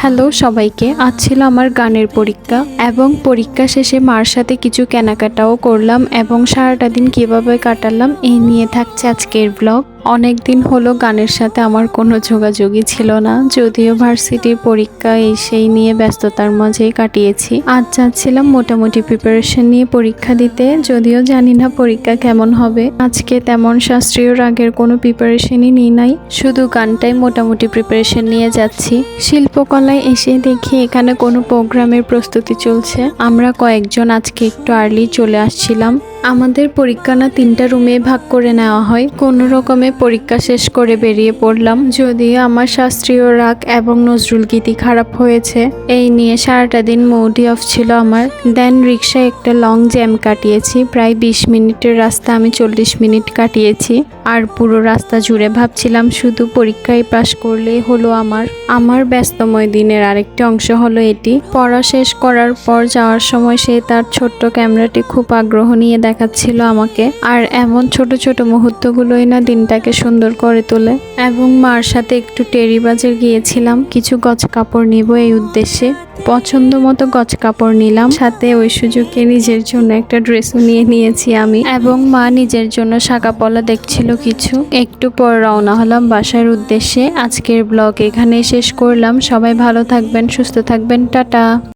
Hello সবাইকে, আজ ছিল আমার গানের পরীক্ষা এবং পরীক্ষা শেষে মার সাথে কিছু কেনাকাটাও করলাম এবং সারাটা দিন কিভাবে কাটালাম এই নিয়ে থাকছে আজকের ব্লগ। অনেক দিন হলো গানের সাথে আমার কোনো যোগাযোগই ছিল না, যদিও ভার্সিটির পরীক্ষা এই সেই নিয়ে ব্যস্ততার মাঝেই কাটিয়েছি। আজ যাচ্ছিলাম মোটামুটি প্রিপারেশন নিয়ে পরীক্ষা দিতে, যদিও জানি না পরীক্ষা কেমন হবে। আজকে তেমন শাস্ত্রীয় রাগের কোনো প্রিপারেশনই নিই নাই, শুধু গানটাই মোটামুটি প্রিপারেশন নিয়ে যাচ্ছি। শিল্পকলায় এসে দেখি এখানে কোনো প্রোগ্রামের প্রস্তুতি চলছে। আমরা কয়েকজন আজকে একটু আর্লি চলে আসছিলাম। আমাদের পরীক্ষা না 3টা রুমে ভাগ করে নেওয়া হয়। কোনো রকমে পরীক্ষা শেষ করে বেরিয়ে পড়লাম, যদিও আমার শাস্ত্রীয় রাগ এবং নজরুল গীতি খারাপ হয়েছে, এই নিয়ে সারাটা দিন মুডই অফ ছিল আমার। দেন রিক্সায় একটা লং জ্যাম কাটিয়েছি, প্রায় 20 মিনিটের রাস্তা আমি 40 মিনিট কাটিয়েছি। আর পুরো রাস্তা জুড়ে ভাবছিলাম শুধু পরীক্ষায় পাশ করলেই হলো। আমার ব্যস্তময় দিনের আরেকটি অংশ হলো এটি। পড়া শেষ করার পর যাওয়ার সময় সে তার ছোট্ট ক্যামেরাটি খুব আগ্রহ নিয়ে দেখাচ্ছিল আমাকে, আর এমন ছোট ছোট মুহূর্তগুলোই না দিনটাকে সুন্দর করে তোলে। এবং মার সাথে একটু টেরি বাজার গিয়েছিলাম কিছু গজ কাপড় নিব এই উদ্দেশ্যে। পছন্দ মতো গজ কাপড় নিলাম, সাথে ওই সুযোগে নিজের জন্য একটা ড্রেসও নিয়ে নিয়েছি আমি। এবং মা নিজের জন্য শাঁকা পলা দেখছিল কিছু। একটু পর রওনা হলাম বাসার উদ্দেশ্যে। আজকের ব্লগ এখানেই শেষ করলাম। সবাই ভালো থাকবেন, সুস্থ থাকবেন, টাটা।